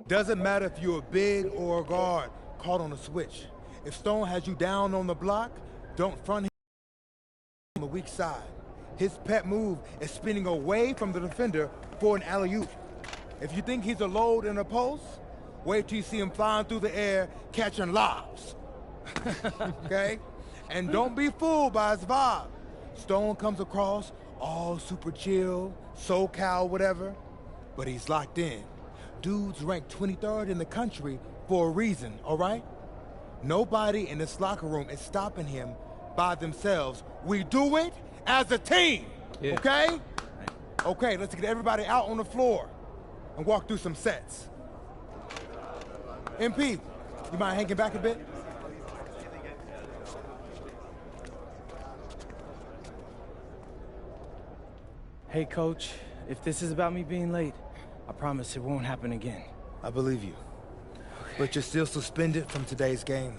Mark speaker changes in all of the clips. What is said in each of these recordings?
Speaker 1: Doesn't matter if you're a big or a guard caught on a switch. If Stone has you down on the block, don't front him on the weak side. His pet move is spinning away from the defender for an alley-oop. If you think he's a load in a post, wait till you see him flying through the air catching lobs. Okay? And don't be fooled by his vibe. Stone comes across all super chill, SoCal, whatever, but he's locked in. Dude's ranked 23rd in the country for a reason, all right? Nobody in this locker room is stopping him by themselves. We do it as a team, okay? Okay, let's get everybody out on the floor and walk through some sets. MP, you mind hanging back a bit?
Speaker 2: Hey, Coach, if this is about me being late, I promise it won't happen again.
Speaker 1: I believe you. But you're still suspended from today's game.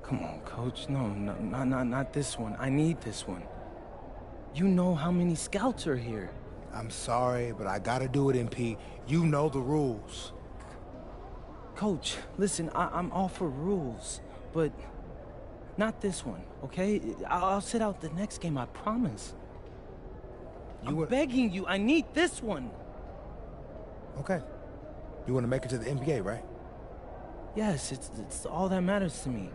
Speaker 2: Come on, Coach. No, not this one. I need this one. You know how many scouts are here.
Speaker 1: I'm sorry, but I gotta do it, MP. You know the rules.
Speaker 2: Coach, listen, I'm all for rules, but not this one, okay? I'll sit out the next game, I promise. I'm begging you, I need this one.
Speaker 1: Okay. You want to make it to the NBA, right?
Speaker 2: Yes, it's all that matters to me.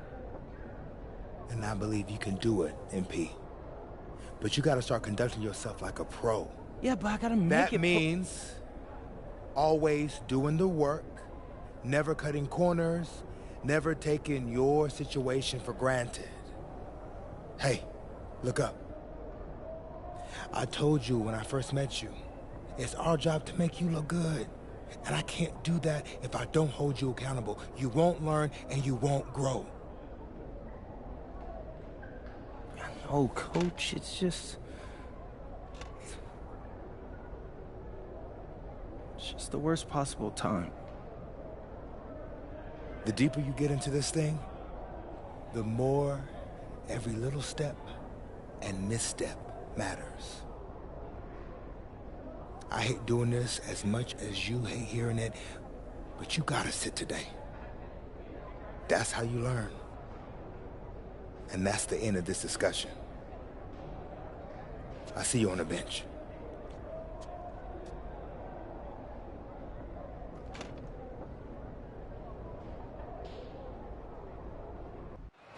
Speaker 1: And I believe you can do it, MP. But you got to start conducting yourself like a pro.
Speaker 2: Yeah, but I got to make it...
Speaker 1: That means always doing the work, never cutting corners, never taking your situation for granted. Hey, look up. I told you when I first met you, it's our job to make you look good. And I can't do that if I don't hold you accountable. You won't learn and you won't grow.
Speaker 2: I know, Coach, it's just the worst possible time.
Speaker 1: The deeper you get into this thing, the more every little step and misstep matters. I hate doing this as much as you hate hearing it, but you gotta sit today. That's how you learn. And that's the end of this discussion. I see you on the bench.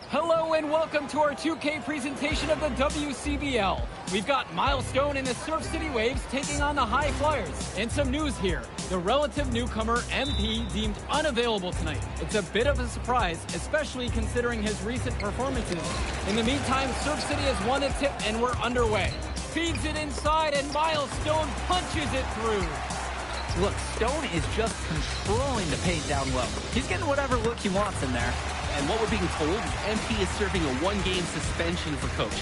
Speaker 3: Hello and welcome to our 2K presentation of the WCBL. We've got Milestone and the Surf City Waves taking on the High Flyers. And some news here. The relative newcomer, MP, deemed unavailable tonight. It's a bit of a surprise, especially considering his recent performances. In the meantime, Surf City has won a tip and we're underway. Feeds it inside and Milestone punches it through.
Speaker 4: Look, Stone is just controlling the paint down low. He's getting whatever look he wants in there.
Speaker 5: And what we're being told is MP is serving a one-game suspension for Coach.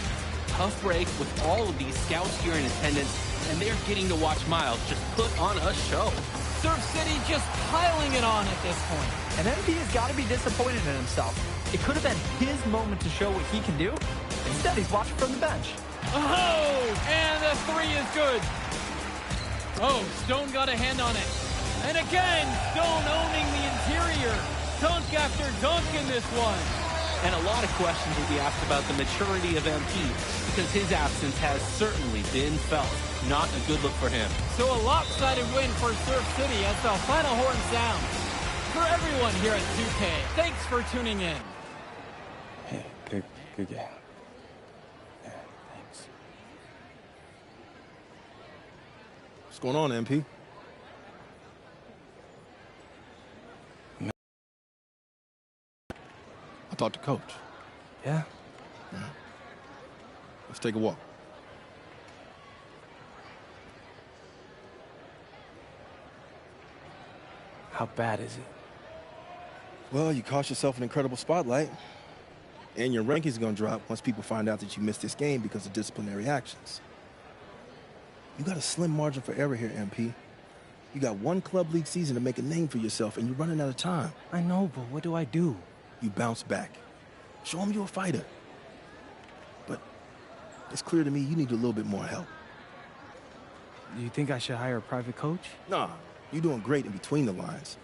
Speaker 5: Tough break with all of these scouts here in attendance, and they're getting to watch Miles just put on a show.
Speaker 3: Surf City just piling it on at this point.
Speaker 4: And MP has got to be disappointed in himself. It could have been his moment to show what he can do. Instead, he's watching from the bench.
Speaker 3: Oh, and the three is good. Oh, Stone got a hand on it. And again, Stone owning the interior. Dunk after dunk in this one.
Speaker 5: And a lot of questions will be asked about the maturity of MP, because his absence has certainly been felt. Not a good look for him.
Speaker 3: So a lopsided win for Surf City as the final horn sounds. For everyone here at 2K, thanks for tuning in.
Speaker 2: Hey, good game. Yeah, thanks.
Speaker 6: What's going on, MP? I talked to Coach.
Speaker 2: Yeah?
Speaker 6: Let's take a walk.
Speaker 2: How bad is it?
Speaker 6: Well, you cost yourself an incredible spotlight. And your rankings are going to drop once people find out that you missed this game because of disciplinary actions. You got a slim margin for error here, MP. You got one club league season to make a name for yourself, and you're running out of time.
Speaker 2: I know, but what do I do?
Speaker 6: You bounce back. Show them you're a fighter. But it's clear to me you need a little bit more help.
Speaker 2: Do you think I should hire a private coach?
Speaker 6: Nah, You're doing great in between the lines.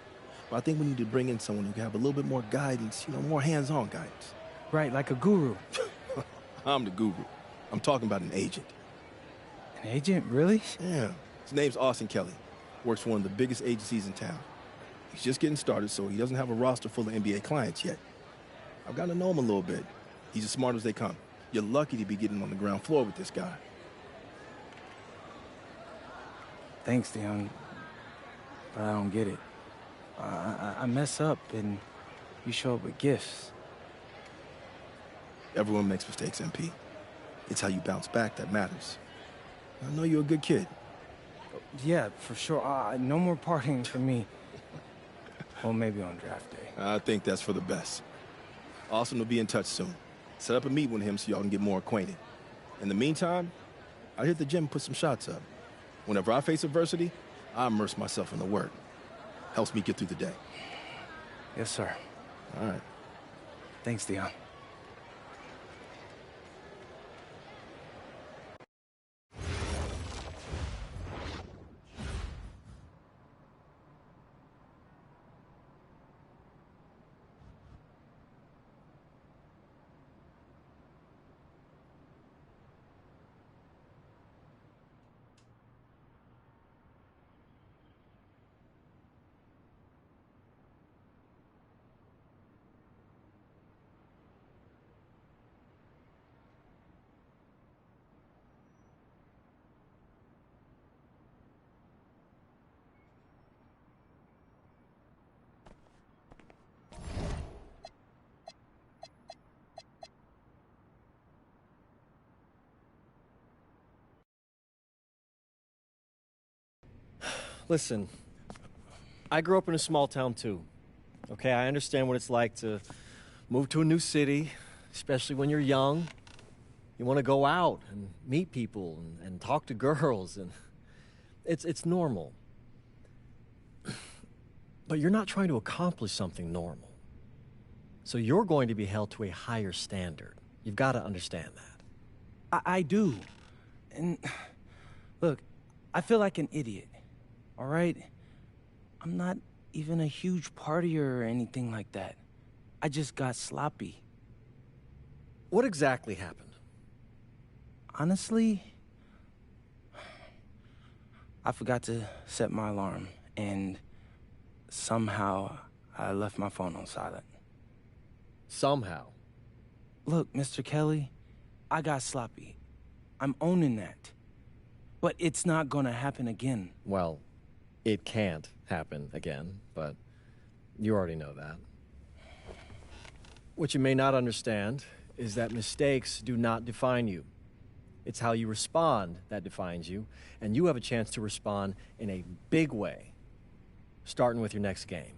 Speaker 6: But I think we need to bring in someone who can have a little bit more guidance, more hands-on guidance.
Speaker 2: Right, like a guru.
Speaker 6: I'm the guru. I'm talking about an agent.
Speaker 2: An agent, really?
Speaker 6: Yeah. His name's Austin Kelly. Works for one of the biggest agencies in town. He's just getting started, so he doesn't have a roster full of NBA clients yet. I've gotten to know him a little bit. He's as smart as they come. You're lucky to be getting on the ground floor with this guy.
Speaker 2: Thanks, Dion. But I don't get it. I mess up, and you show up with gifts.
Speaker 6: Everyone makes mistakes, MP. It's how you bounce back that matters. I know you're a good kid.
Speaker 2: Yeah, for sure. No more partying for me. Well, maybe on draft day.
Speaker 6: I think that's for the best. Austin will be in touch soon. Set up a meet with him so y'all can get more acquainted. In the meantime, I hit the gym and put some shots up. Whenever I face adversity, I immerse myself in the work. Helps me get through the day.
Speaker 2: Yes, sir.
Speaker 6: All right.
Speaker 2: Thanks, Dion.
Speaker 7: Listen, I grew up in a small town too. Okay, I understand what it's like to move to a new city, especially when you're young. You want to go out and meet people and talk to girls, and it's normal. But you're not trying to accomplish something normal. So you're going to be held to a higher standard. You've got to understand that.
Speaker 2: I do. And look, I feel like an idiot. All right? I'm not even a huge partier or anything like that. I just got sloppy.
Speaker 7: What exactly happened?
Speaker 2: Honestly, I forgot to set my alarm, and somehow I left my phone on silent.
Speaker 7: Somehow?
Speaker 2: Look, Mr. Kelly, I got sloppy. I'm owning that. But it's not gonna happen again.
Speaker 7: Well, it can't happen again, but you already know that. What you may not understand is that mistakes do not define you. It's how you respond that defines you, and you have a chance to respond in a big way, starting with your next game.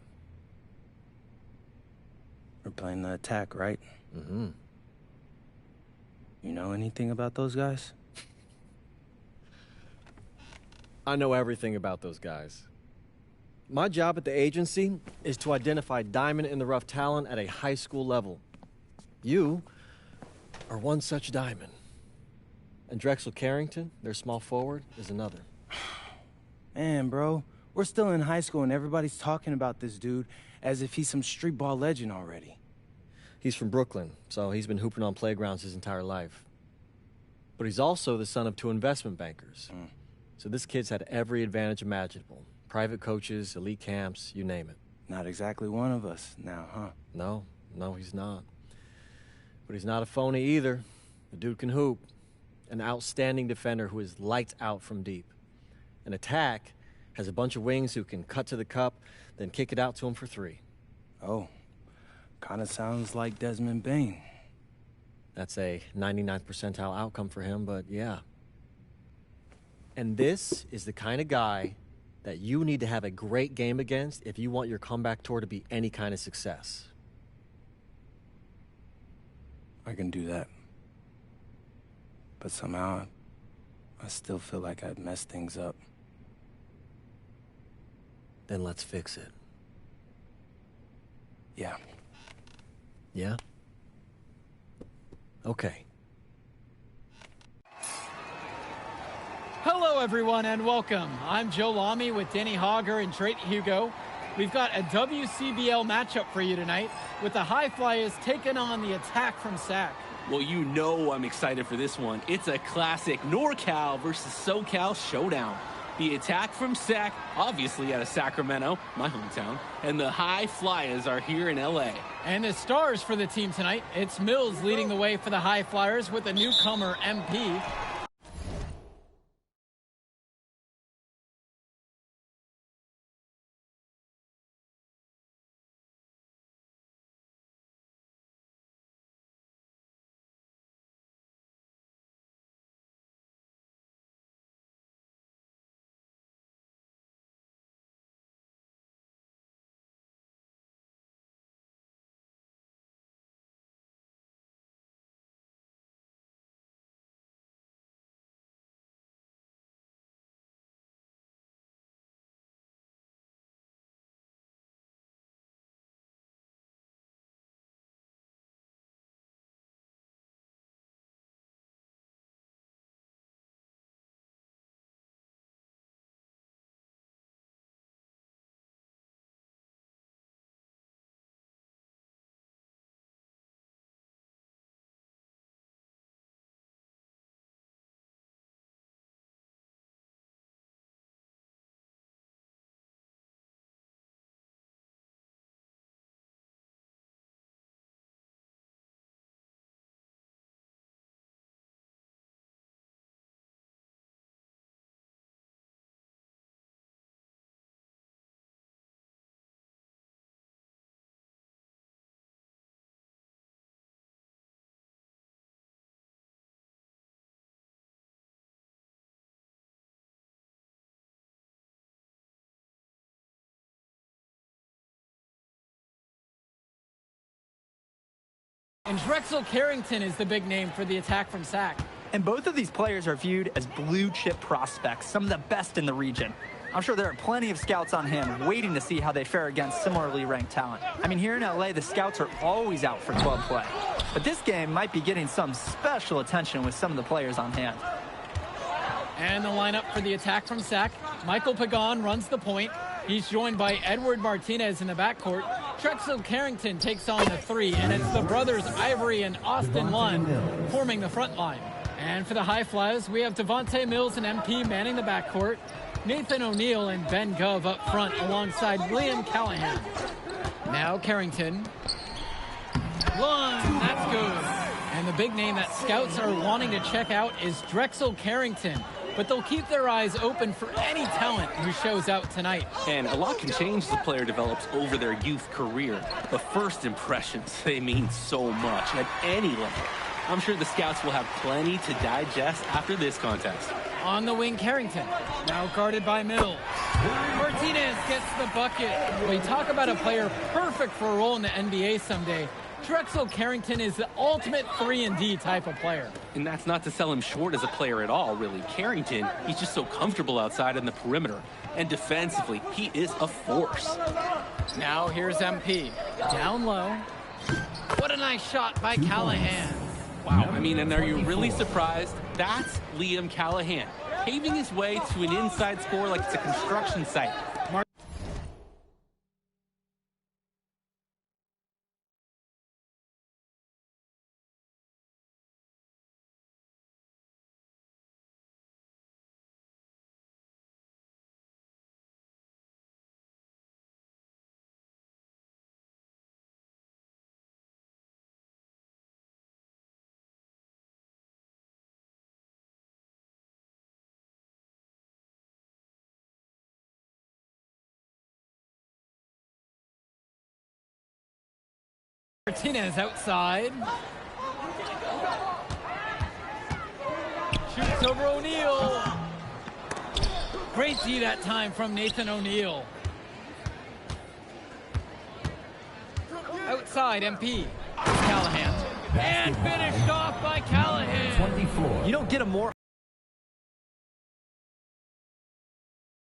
Speaker 2: We're playing the attack, right?
Speaker 7: Mm-hmm.
Speaker 2: You know anything about those guys?
Speaker 7: I know everything about those guys. My job at the agency is to identify diamond-in-the-rough talent at a high school level. You are one such diamond. And Drexel Carrington, their small forward, is another.
Speaker 2: Man, bro, we're still in high school and everybody's talking about this dude as if he's some street ball legend already.
Speaker 7: He's from Brooklyn, so he's been hooping on playgrounds his entire life. But he's also the son of 2 investment bankers. So this kid's had every advantage imaginable. Private coaches, elite camps, you name it.
Speaker 2: Not exactly one of us now, huh?
Speaker 7: No, he's not. But he's not a phony either. The dude can hoop. An outstanding defender who is lights out from deep. An attack has a bunch of wings who can cut to the cup, then kick it out to him for 3.
Speaker 2: Oh, kind of sounds like Desmond Bain.
Speaker 7: That's a 99th percentile outcome for him, but yeah. And this is the kind of guy that you need to have a great game against if you want your comeback tour to be any kind of success.
Speaker 2: I can do that. But somehow, I still feel like I'd messed things up.
Speaker 7: Then let's fix it.
Speaker 2: Yeah.
Speaker 7: Yeah? Okay.
Speaker 3: Hello Hello, everyone, and welcome. I'm Joe Lamy with Danny Hogger and Drake Hugo. We've got a WCBL matchup for you tonight with the High Flyers taking on the Attack from SAC.
Speaker 5: Well, you know I'm excited for this one. It's a classic NorCal versus SoCal showdown. The Attack from SAC, obviously out of Sacramento, my hometown, and the High Flyers are here in LA.
Speaker 3: And the stars for the team tonight, it's Mills leading the way for the High Flyers with the newcomer MP. And Drexel Carrington is the big name for the Attack from SAC.
Speaker 4: And both of these players are viewed as blue-chip prospects, some of the best in the region. I'm sure there are plenty of scouts on hand waiting to see how they fare against similarly ranked talent. I mean, here in LA, the scouts are always out for club play. But this game might be getting some special attention with some of the players on hand.
Speaker 3: And the lineup for the Attack from SAC. Michael Pagan runs the point. He's joined by Edward Martinez in the backcourt. Drexel Carrington takes on the three, and it's the brothers Ivory and Austin Lund forming the front line. And for the High Flyers, we have Devontae Mills and MP manning the backcourt, Nathan O'Neill and Ben Gove up front alongside Liam Callahan. Now Carrington. Lund, that's good. And the big name that scouts are wanting to check out is Drexel Carrington. But they'll keep their eyes open for any talent who shows out tonight.
Speaker 5: And a lot can change as the player develops over their youth career. But first impressions, they mean so much at any level. I'm sure the scouts will have plenty to digest after this contest.
Speaker 3: On the wing, Carrington, now guarded by Mills. Martinez gets the bucket. We talk about a player perfect for a role in the NBA someday. Drexel Carrington is the ultimate 3-and-D type of player.
Speaker 5: And that's not to sell him short as a player at all, really. Carrington, he's just so comfortable outside in the perimeter. And defensively, he is a force.
Speaker 3: Now here's MP. Down low. What a nice shot by Callahan.
Speaker 5: Wow, I mean, and are you really surprised? That's Liam Callahan, paving his way to an inside score like it's a construction site.
Speaker 3: Martinez outside. Shoots over O'Neill. Great D that time from Nathan O'Neill. Outside, MP. Callahan. And finished off by Callahan.
Speaker 8: 24.
Speaker 4: You don't get a more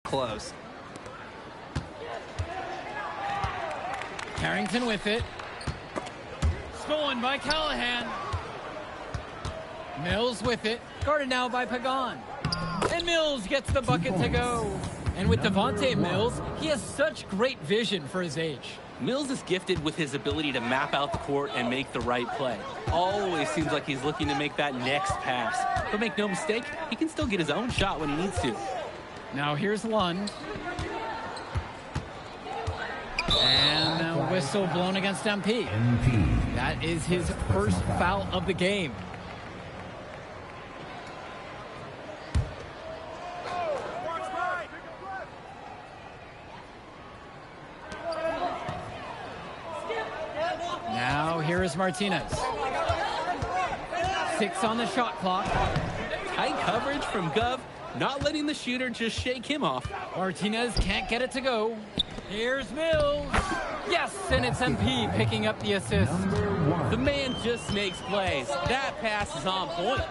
Speaker 4: close.
Speaker 3: Carrington with it. Stolen by Callahan. Mills with it. Guarded now by Pagan. And Mills gets the bucket to go. And with Devontae Mills, he has such great vision for his age.
Speaker 5: Mills is gifted with his ability to map out the court and make the right play. Always seems like he's looking to make that next pass. But make no mistake, he can still get his own shot when he needs to.
Speaker 3: Now here's Lund. And a whistle blown against MP. That is his first foul of the game. Now here is Martinez. 6 on the shot clock.
Speaker 5: Tight coverage from Gov, not letting the shooter just shake him off.
Speaker 3: Martinez can't get it to go. Here's Mills. Yes, and it's MP picking up the assist.
Speaker 5: The man just makes plays. That pass is on point.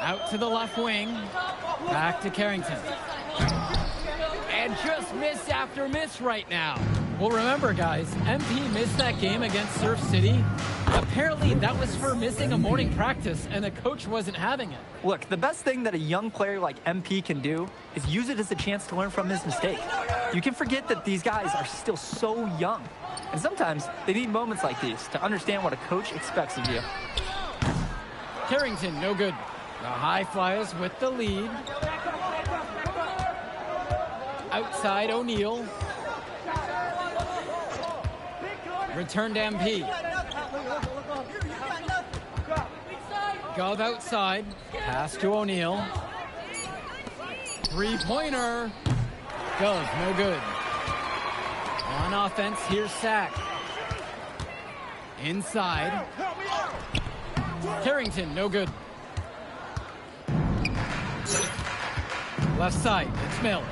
Speaker 3: Out to the left wing. Back to Carrington. And just miss after miss right now. Well, remember, guys, MP missed that game against Surf City. Apparently, that was for missing a morning practice, and the coach wasn't having it.
Speaker 4: Look, the best thing that a young player like MP can do is use it as a chance to learn from his mistake. You can forget that these guys are still so young. And sometimes they need moments like these to understand what a coach expects of you.
Speaker 3: Carrington, no good. The High Flyers with the lead. Outside O'Neal. Return to MP. Gov outside. Pass to O'Neal. Three-pointer. Gov, no good. On offense, here's Sack. Inside. Carrington, no good. Left side, it's Mills.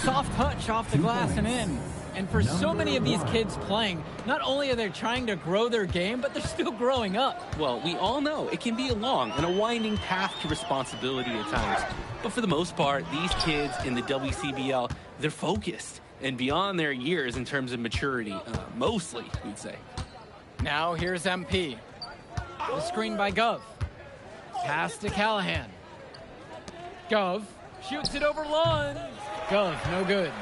Speaker 3: Soft touch off the glass and in. And for so many of these kids playing, not only are they trying to grow their game, but they're still growing up.
Speaker 5: Well, we all know it can be a long and a winding path to responsibility at times. But for the most part, these kids in the WCBL, they're focused and beyond their years in terms of maturity, mostly, we'd say.
Speaker 3: Now here's MP. The screen by Gov. Pass to Callahan. Gov shoots it over Lund. Gov, no good.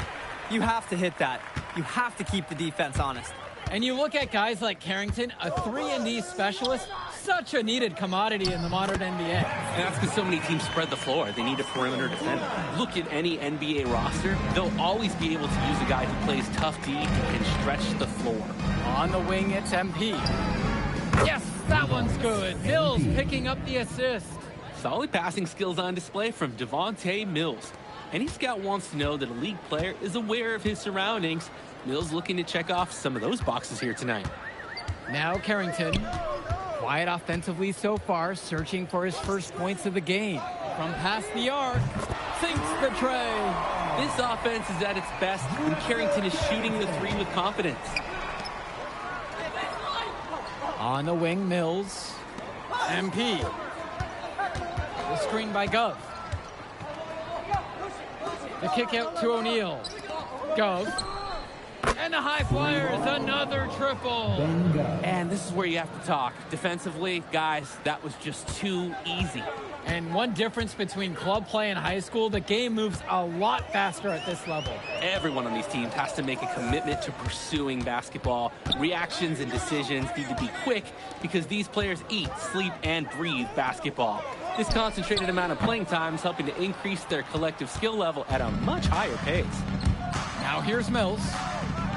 Speaker 4: You have to hit that. You have to keep the defense honest.
Speaker 3: And you look at guys like Carrington, a 3-and-D specialist, such a needed commodity in the modern NBA.
Speaker 5: And that's because so many teams spread the floor. They need a perimeter defender. Look at any NBA roster. They'll always be able to use a guy who plays tough D and can stretch the floor.
Speaker 3: On the wing, it's MP. Yes, that one's good. Mills picking up the assist.
Speaker 5: Solid passing skills on display from Devontae Mills. Any scout wants to know that a league player is aware of his surroundings. Mills looking to check off some of those boxes here tonight.
Speaker 3: Now Carrington. Quiet offensively so far, searching for his first points of the game. From past the arc, sinks the tray.
Speaker 5: This offense is at its best when Carrington is shooting the three with confidence.
Speaker 3: On the wing, Mills. MP. The screen by Gov. The kick out to O'Neal. Gov. And the High Flyers, another triple.
Speaker 5: And this is where you have to talk. Defensively, guys, that was just too easy.
Speaker 3: And one difference between club play and high school, the game moves a lot faster at this level.
Speaker 5: Everyone on these teams has to make a commitment to pursuing basketball. Reactions and decisions need to be quick because these players eat, sleep, and breathe basketball. This concentrated amount of playing time is helping to increase their collective skill level at a much higher pace.
Speaker 3: Now here's Mills.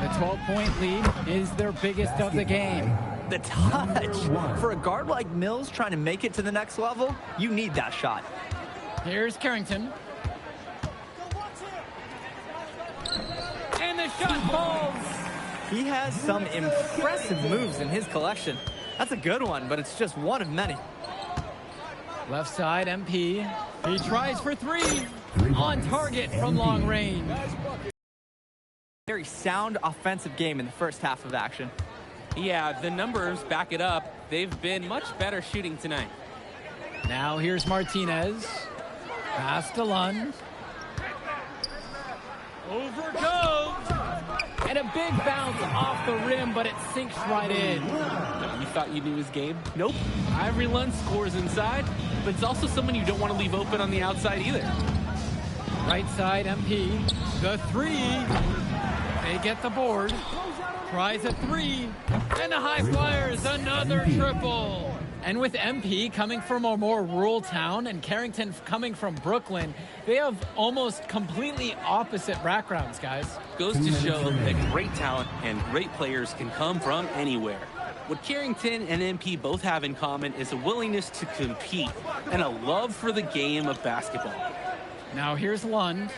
Speaker 3: The 12-point lead is their biggest of the game.
Speaker 4: The touch. For a guard like Mills trying to make it to the next level, you need that shot.
Speaker 3: Here's Carrington. And the shot falls.
Speaker 4: He has some impressive moves in his collection. That's a good one, but it's just one of many.
Speaker 3: Left side, MP. He tries for three. On target from long range.
Speaker 4: Very sound offensive game in the first half of action.
Speaker 5: Yeah, the numbers back it up. They've been much better shooting tonight.
Speaker 3: Now here's Martinez. Pass to Lund. Over Gove. And a big bounce off the rim, but it sinks right in.
Speaker 5: You thought you knew his game? Nope. Ivory Lund scores inside. but it's also someone you don't want to leave open on the outside either.
Speaker 3: Right side, MP. The three. They get the board. Tries a three. And the High Flyers, another triple. And with MP coming from a more rural town and Carrington coming from Brooklyn, they have almost completely opposite backgrounds, guys.
Speaker 5: Goes to show that great talent and great players can come from anywhere. What Carrington and MP both have in common is a willingness to compete and a love for the game of basketball.
Speaker 3: Now here's Lund.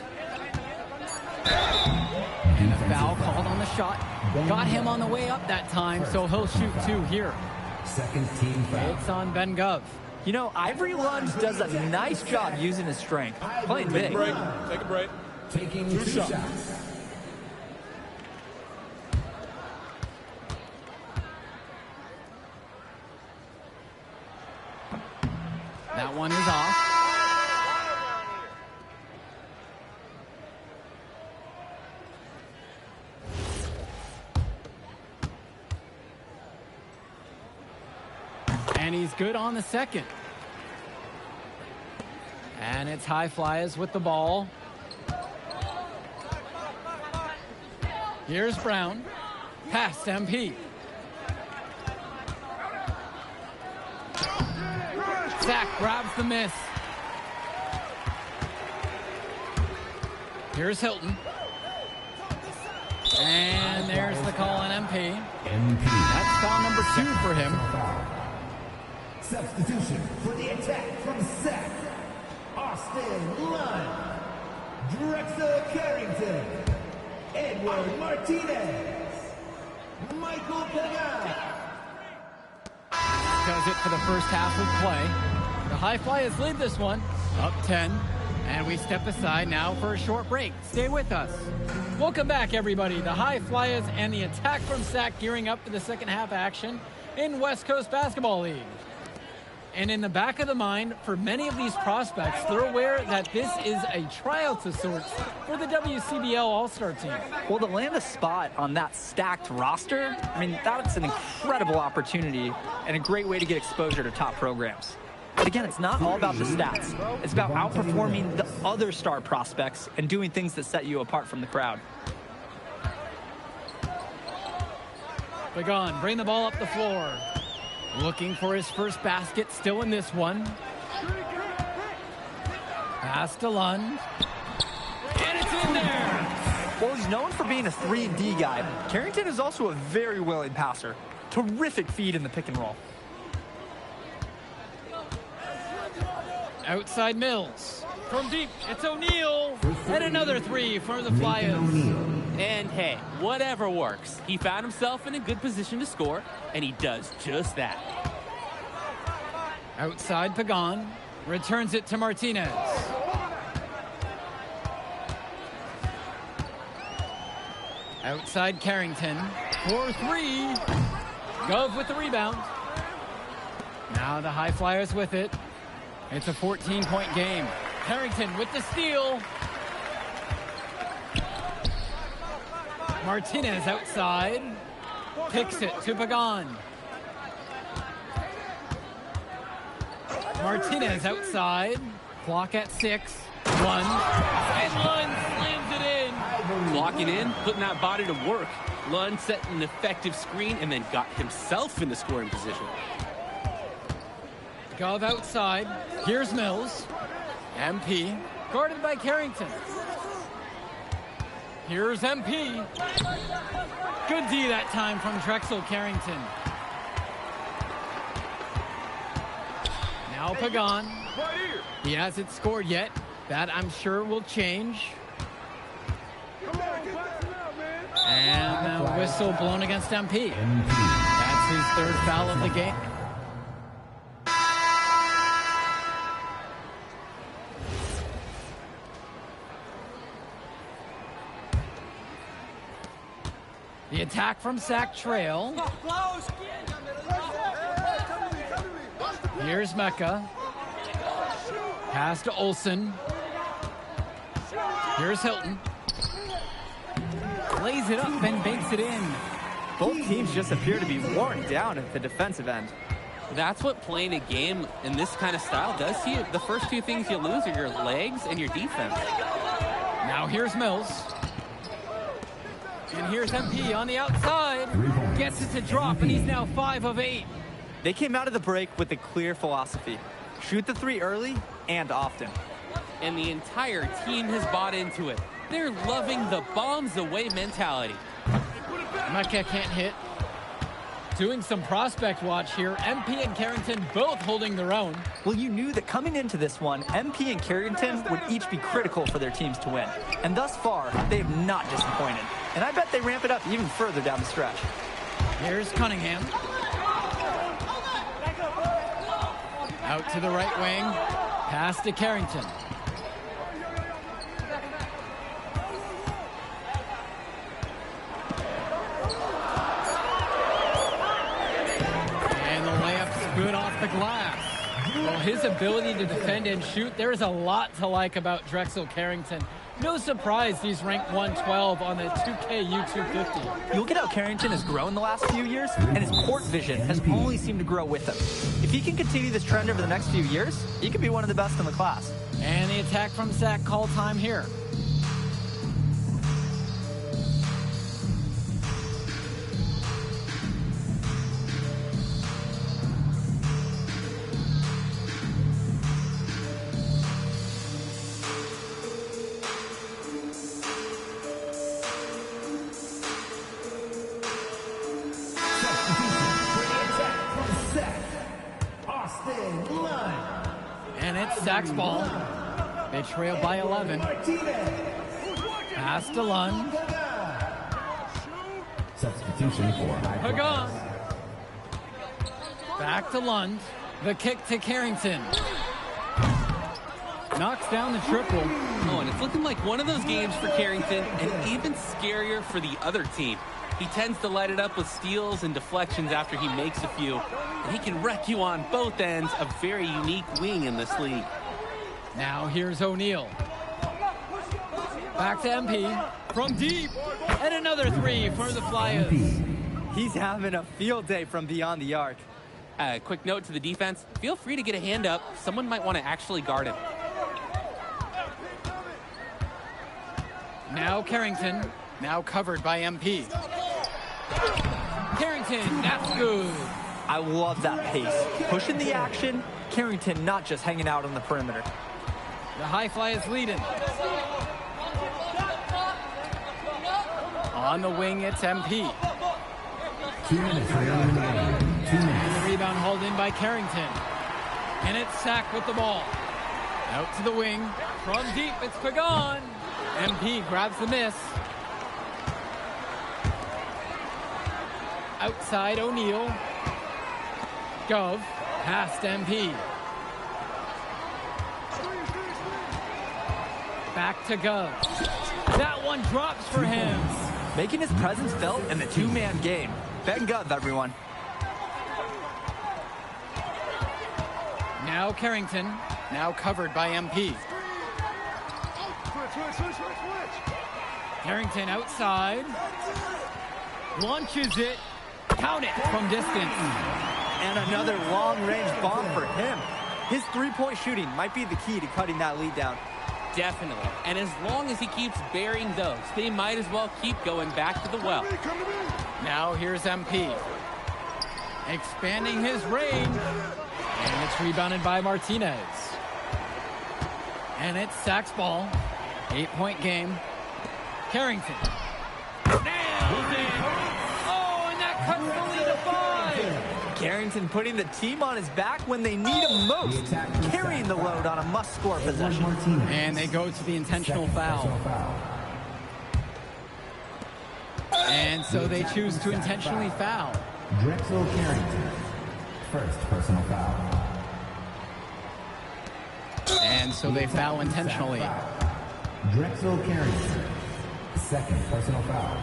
Speaker 3: And a foul called on the shot. Got him on the way up that time, so he'll shoot two here.
Speaker 8: Second team foul.
Speaker 3: It's on Ben Gov.
Speaker 4: You know, Ivory Lund does a nice job using his strength, playing big.
Speaker 6: Take a break.
Speaker 8: Taking two shots.
Speaker 3: That one is off. And he's good on the second. And it's High Flyers with the ball. Here's Brown. Past MP. Zach grabs the miss. Here's Hilton. And there's the call on MP. That's foul number 2 for him.
Speaker 8: Substitution for the attack from Sac. Austin Lund. Drexel Carrington. Edward Martinez. Michael Pagan.
Speaker 3: Does it for the first half of play. The High Flyers lead this one, up 10. And we step aside now for a short break. Stay with us. Welcome back, everybody. The High Flyers and the attack from Sac gearing up for the second half action in West Coast Basketball League. And in the back of the mind, for many of these prospects, they're aware that this is a tryout of sorts for the WCBL All-Star team.
Speaker 4: Well, to land a spot on that stacked roster, I mean, that's an incredible opportunity and a great way to get exposure to top programs. But again, it's not all about the stats. It's about outperforming the other star prospects and doing things that set you apart from the crowd.
Speaker 3: Pagan, bring the ball up the floor. Looking for his first basket, still in this one. Pass to Lund. And it's in there!
Speaker 4: Well, he's known for being a 3-and-D guy. Carrington is also a very willing passer. Terrific feed in the pick and roll.
Speaker 3: Outside Mills. From deep, it's O'Neal. And another three for the Flyers.
Speaker 5: And hey, whatever works. He found himself in a good position to score, and he does just that.
Speaker 3: Outside Pagan. Returns it to Martinez. Outside Carrington. 4-3. Gove with the rebound. Now the High Flyers with it. It's a 14-point game. Carrington with the steal. Martinez outside. Picks it to Pagan. Martinez outside. Clock at 6. Lund. And Lund slams it in.
Speaker 5: Blocking in, putting that body to work. Lund set an effective screen and then got himself into scoring position.
Speaker 3: Gov outside. Here's Mills. MP. Guarded by Carrington. Here's MP. Good D that time from Drexel Carrington. Now Pagan. He hasn't scored yet. That I'm sure will change. And a whistle blown against MP. That's his third foul of the game. The attack from Sac Trail. Here's Mecca. Pass to Olsen. Here's Hilton. Lays it up and banks it in.
Speaker 4: Both teams just appear to be worn down at the defensive end.
Speaker 5: That's what playing a game in this kind of style does to you. The first two things you lose are your legs and your defense.
Speaker 3: Now here's Mills. And here's MP on the outside. Gets it to drop, and he's now 5 of 8.
Speaker 4: They came out of the break with a clear philosophy. Shoot the three early and often.
Speaker 5: And the entire team has bought into it. They're loving the bombs away mentality.
Speaker 3: Mecca can't hit. Doing some prospect watch here. MP and Carrington both holding their own.
Speaker 4: Well, you knew that coming into this one, MP and Carrington would each be critical for their teams to win. And thus far, they have not disappointed. And I bet they ramp it up even further down the stretch.
Speaker 3: Here's Cunningham. Out to the right wing. Pass to Carrington. Good off the glass. Well, his ability to defend and shoot, there's a lot to like about Drexel Carrington. No surprise he's ranked 112 on the 2K YouTube 50.
Speaker 4: You look at how Carrington has grown the last few years, and his court vision has only seemed to grow with him. If he can continue this trend over the next few years, he could be one of the best in the class.
Speaker 3: And the attack from Zach call time here. And it's Zach's ball. They trail by 11. Pass to Lund.
Speaker 8: Substitution for
Speaker 3: Pagan. Back to Lund. The kick to Carrington. Knocks down the triple.
Speaker 5: Oh, and it's looking like one of those games for Carrington, and even scarier for the other team. He tends to light it up with steals and deflections after he makes a few. And he can wreck you on both ends, a very unique wing in this league.
Speaker 3: Now here's O'Neal. Back to MP. From deep. And another three for the Flyers.
Speaker 4: He's having a field day from beyond the arc.
Speaker 5: Quick note to the defense. Feel free to get a hand up. Someone might want to actually guard him.
Speaker 3: Now Carrington. Now covered by MP. Carrington, that's good.
Speaker 4: I love that pace. Pushing the action, Carrington not just hanging out on the perimeter.
Speaker 3: The High Flyers leading. On the wing, it's MP.
Speaker 8: 2 minutes remaining in the game. 2 minutes.
Speaker 3: The rebound hauled in by Carrington. And it's Sack with the ball. Out to the wing. From deep, it's Pagan. MP grabs the miss. Outside O'Neal. Gov. Past MP. Back to Gov. That one drops for him.
Speaker 4: Making his presence felt in the two-man game. Ben Gov, everyone.
Speaker 3: Now Carrington. Now covered by MP. Carrington outside. Launches it. Count it from distance.
Speaker 4: And another long-range bomb for him. His three-point shooting might be the key to cutting that lead down.
Speaker 5: Definitely. And as long as he keeps burying those, they might as well keep going back to the well.
Speaker 3: Now here's MP. Expanding his range. And it's rebounded by Martinez. And it's Sack's ball. 8-point game. Carrington. Nails it. Oh, and that cuts the lead to 5.
Speaker 4: Carrington putting the team on his back when they need him most. Carrying the load on a must-score possession.
Speaker 3: And they go to the intentional foul. And so they choose to intentionally foul.
Speaker 8: Drexel Carrington. First personal foul.
Speaker 3: And so they foul intentionally.
Speaker 8: Drexel Carrington. Second personal foul.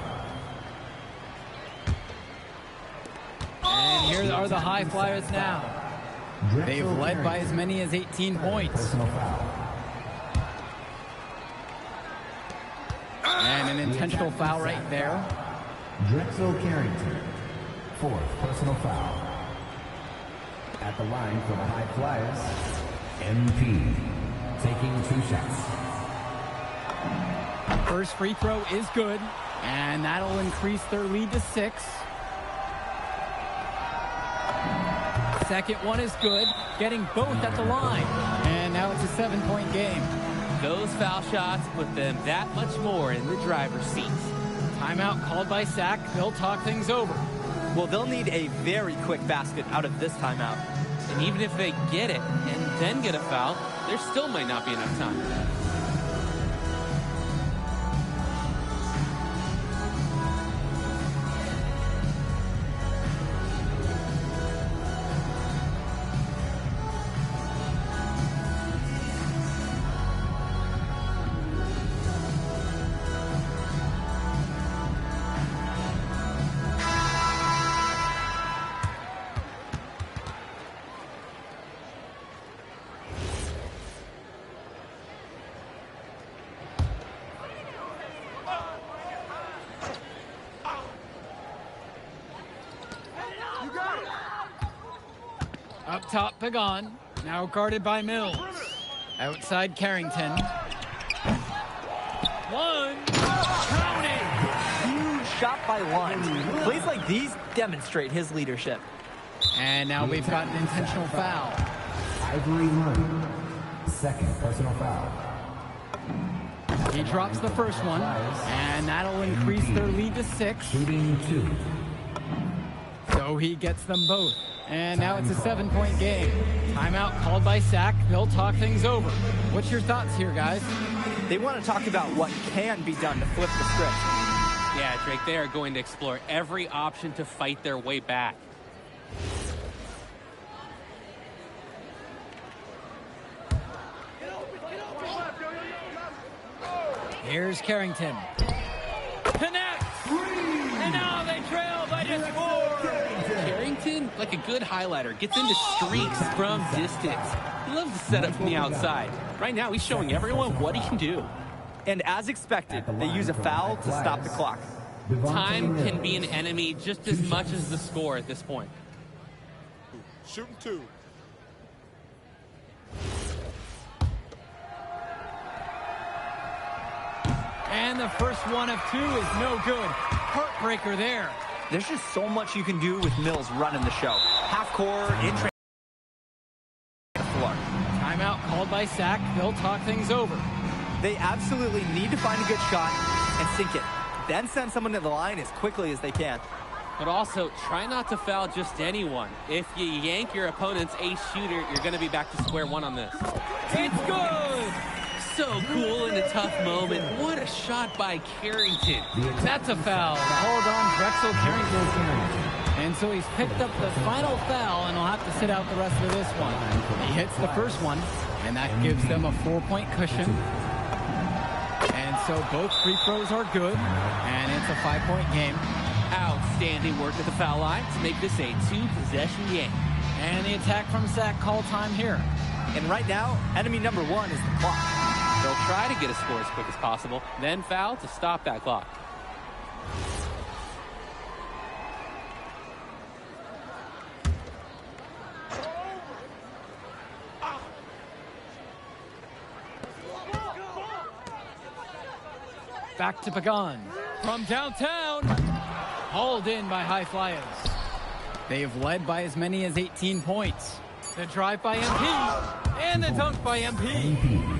Speaker 3: And here are the High Flyers now. They've led by as many as 18 points.
Speaker 8: Personal foul.
Speaker 3: And an intentional foul right there.
Speaker 8: Drexel Carrington. Fourth personal foul. At the line for the High Flyers, MP, taking 2 shots.
Speaker 3: First free throw is good, and that'll increase their lead to 6. Second one is good, getting both at the line. And now it's a 7-point game.
Speaker 5: Those foul shots put them that much more in the driver's seat.
Speaker 3: Timeout called by Sack. They'll talk things over.
Speaker 4: Well, they'll need a very quick basket out of this timeout.
Speaker 5: And even if they get it and then get a foul, there still might not be enough time.
Speaker 3: Up top, Pagan. Now guarded by Mills. Outside, Carrington. One. Drowning.
Speaker 4: Huge shot by Lund. Plays like these demonstrate his leadership.
Speaker 3: And now we've got an intentional foul.
Speaker 8: Ivory Lund, second personal foul.
Speaker 3: He drops the first one, and that'll increase their lead to 6.
Speaker 8: Shooting 2.
Speaker 3: So he gets them both. And now it's a 7-point game. Timeout called by Sack. They'll talk things over. What's your thoughts here, guys?
Speaker 4: They want to talk about what can be done to flip the script.
Speaker 5: Yeah, Drake, they are going to explore every option to fight their way back.
Speaker 3: Here's Carrington. Connect! And now they trail by just 4.
Speaker 5: Carrington, like a good highlighter, gets into streaks from distance. He loves to set up from the outside. Right now, he's showing everyone what he can do.
Speaker 4: And as expected, they use a foul to stop the clock.
Speaker 5: Time can be an enemy just as much as the score at this point.
Speaker 1: Shooting 2.
Speaker 3: And the first one of 2 is no good. Heartbreaker there.
Speaker 4: There's just so much you can do with Mills running the show. Half court, in floor.
Speaker 3: Timeout called by Sack. They'll talk things over.
Speaker 4: They absolutely need to find a good shot and sink it. Then send someone to the line as quickly as they can.
Speaker 5: But also, try not to foul just anyone. If you yank your opponent's ace shooter, you're going to be back to square one on this. It's good! So cool in a tough moment. What a shot by Carrington.
Speaker 3: That's a foul. Hold on, Drexel Carrington. And so he's picked up the final foul, and he'll have to sit out the rest of this one. He hits the first one, and that gives them a 4-point cushion. And so both free throws are good, and it's a 5-point game.
Speaker 5: Outstanding work at the foul line to make this a 2-possession game.
Speaker 3: And the attack from Sack call time here.
Speaker 4: And right now, enemy number 1 is the clock.
Speaker 5: They'll try to get a score as quick as possible, then foul to stop that clock.
Speaker 3: Back to Pagan. From downtown. Hauled in by High Flyers. They have led by as many as 18 points. The drive by MP. And the dunk by MP.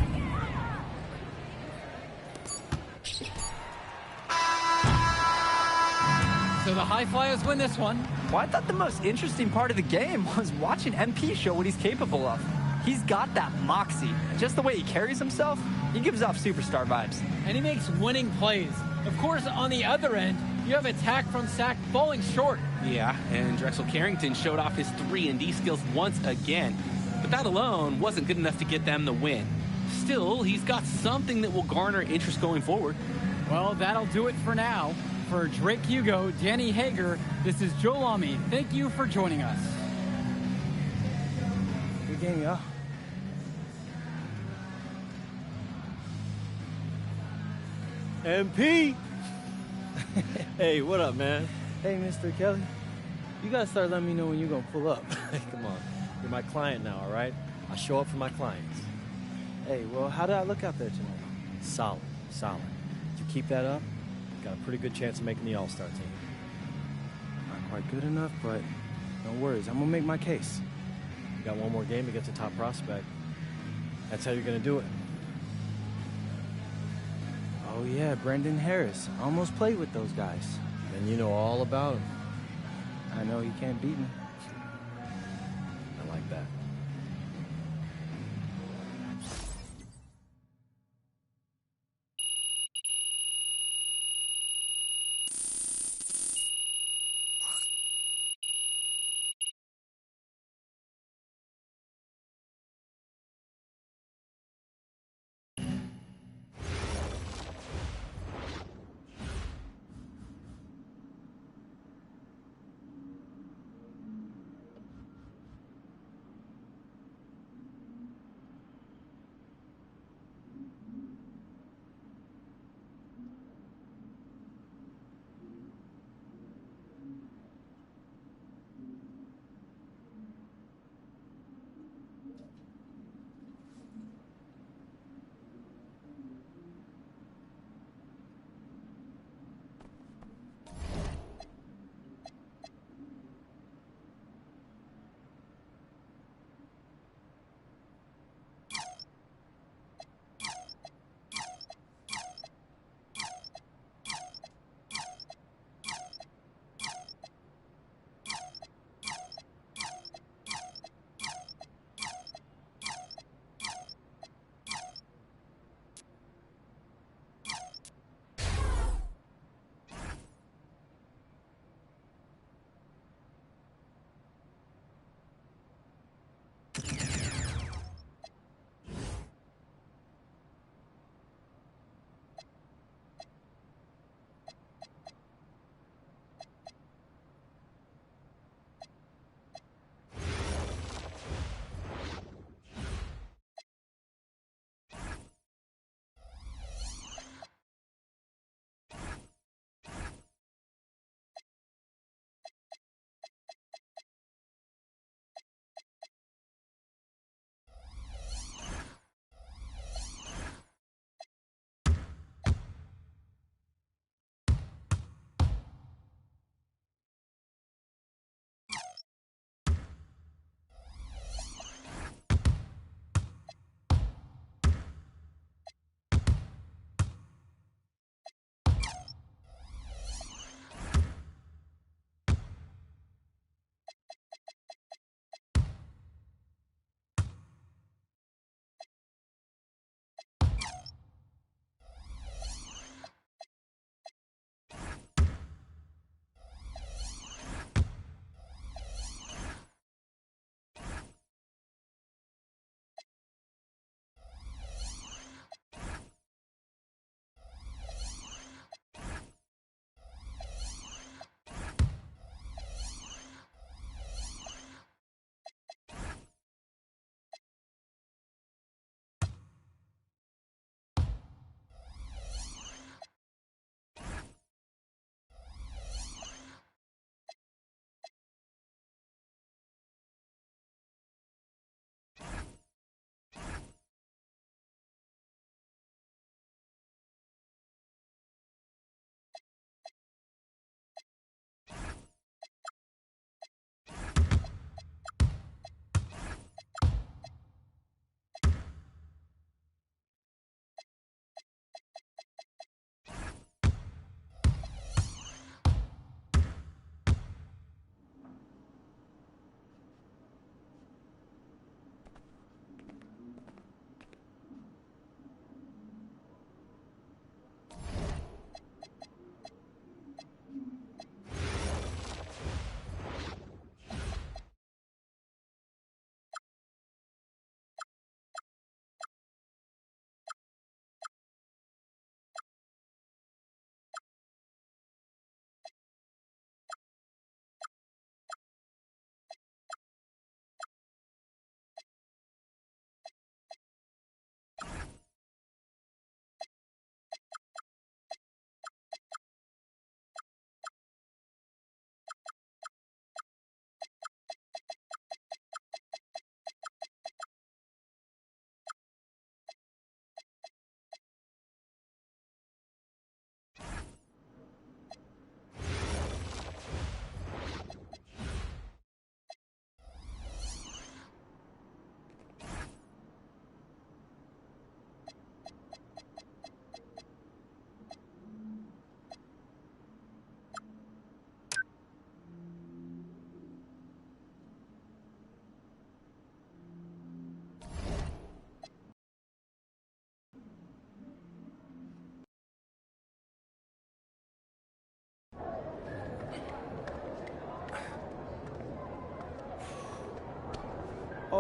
Speaker 3: So the High Flyers win this one.
Speaker 4: Well, I thought the most interesting part of the game was watching MP show what he's capable of. He's got that moxie. Just the way he carries himself, he gives off superstar vibes.
Speaker 3: And he makes winning plays. Of course, on the other end, you have attack from Sack falling short.
Speaker 5: Yeah, and Drexel Carrington showed off his 3-and-D skills once again. But that alone wasn't good enough to get them the win. Still, he's got something that will garner interest going forward.
Speaker 3: Well, that'll do it for now. For Drake Hugo, Danny Hager, this is Joe Lamy. Thank you for joining us.
Speaker 2: Good game, y'all.
Speaker 7: MP! Hey, what up, man?
Speaker 2: Hey, Mr. Kelly. You gotta start letting me know when you're gonna pull up.
Speaker 7: Come on. You're my client now, all right? I show up for my clients.
Speaker 2: Hey, well, how did I look out there tonight?
Speaker 7: Solid, solid. If you keep that up, you got a pretty good chance of making the All-Star team.
Speaker 2: Not quite good enough, but no worries. I'm gonna make my case.
Speaker 7: You got one more game against a top prospect. That's how you're gonna do it.
Speaker 2: Oh yeah, Brendan Harris. I almost played with those guys.
Speaker 7: And you know all about him.
Speaker 2: I know he can't beat me.
Speaker 7: I like that.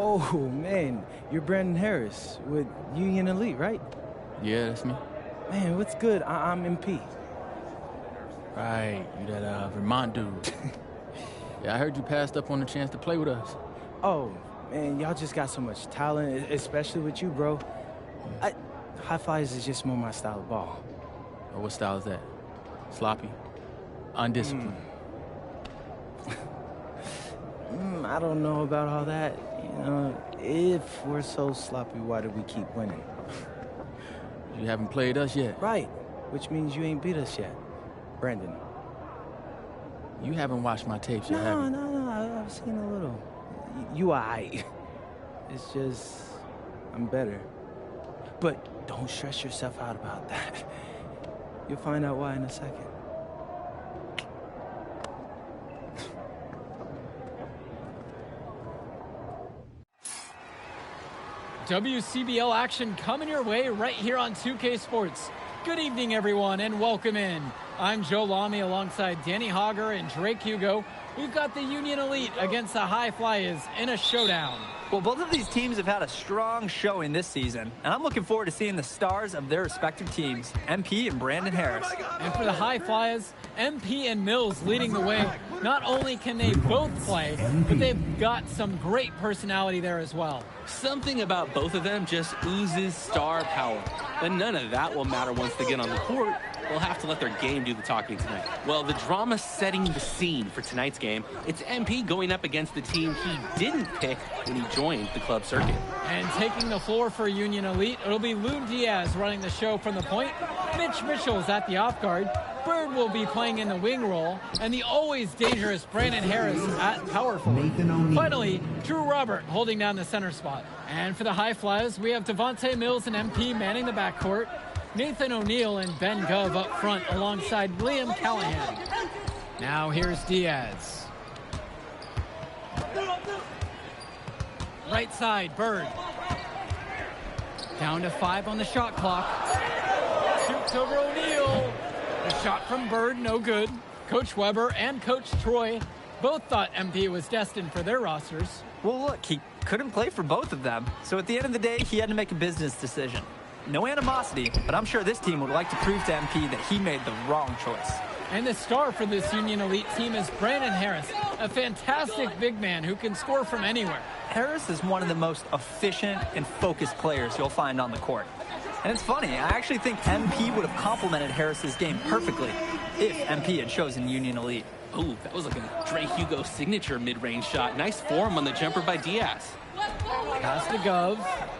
Speaker 2: Oh, man, you're Brandon Harris with Union Elite, right?
Speaker 9: Yeah, that's me.
Speaker 2: Man, what's good? I'm MP.
Speaker 9: Right, you that Vermont dude. Yeah, I heard you passed up on the chance to play with us.
Speaker 2: Oh, man, y'all just got so much talent, especially with you, bro. High flyers is just more my style of ball.
Speaker 9: Oh, what style is that? Sloppy? Undisciplined?
Speaker 2: I don't know about all that. You know, if we're so sloppy, why do we keep winning?
Speaker 9: You haven't played us yet.
Speaker 2: Right, which means you ain't beat us yet. Brandon.
Speaker 9: You haven't watched my tapes yet, have you?
Speaker 2: No, I've seen a little. You aight. It's just, I'm better. But don't stress yourself out about that. You'll find out why in a second.
Speaker 3: WCBL action coming your way right here on 2K Sports. Good evening, everyone, and welcome in. I'm Joe Lamy alongside Danny Hogger and Drake Hugo. We've got the Union Elite against the High Flyers in a showdown.
Speaker 4: Well, both of these teams have had a strong showing this season, and I'm looking forward to seeing the stars of their respective teams, MP and Brandon Harris.
Speaker 3: And for the High Flyers, MP and Mills leading the way. Not only can they both play, but they've got some great personality there as well.
Speaker 5: Something about both of them just oozes star power. But none of that will matter once they get on the court. They'll have to let their game do the talking tonight. Well, the drama setting the scene for tonight's game, it's MP going up against the team he didn't pick when he joined the club circuit.
Speaker 3: And taking the floor for Union Elite, it'll be Lou Diaz running the show from the point. Mitch Mitchell's at the off guard. Bird will be playing in the wing role, and the always dangerous Brandon Harris at power forward. Finally, Drew Robert holding down the center spot. And for the High Flyers, we have Devontae Mills and MP manning the backcourt. Nathan O'Neill and Ben Gove up front alongside Liam Callahan. Now here's Diaz. Right side, Bird. Down to 5 on the shot clock. Shoots over O'Neill. The shot from Bird, no good. Coach Weber and Coach Troy both thought MP was destined for their rosters.
Speaker 4: Well, look, he couldn't play for both of them, so at the end of the day, he had to make a business decision. No animosity, but I'm sure this team would like to prove to MP that he made the wrong choice.
Speaker 3: And the star for this Union Elite team is Brandon Harris, a fantastic big man who can score from anywhere.
Speaker 4: Harris is one of the most efficient and focused players you'll find on the court. And it's funny, I actually think MP would have complemented Harris's game perfectly if MP had chosen Union Elite.
Speaker 5: Oh, that was like a Drake Hugo signature mid-range shot. Nice form on the jumper by Diaz.
Speaker 3: Pass to Gove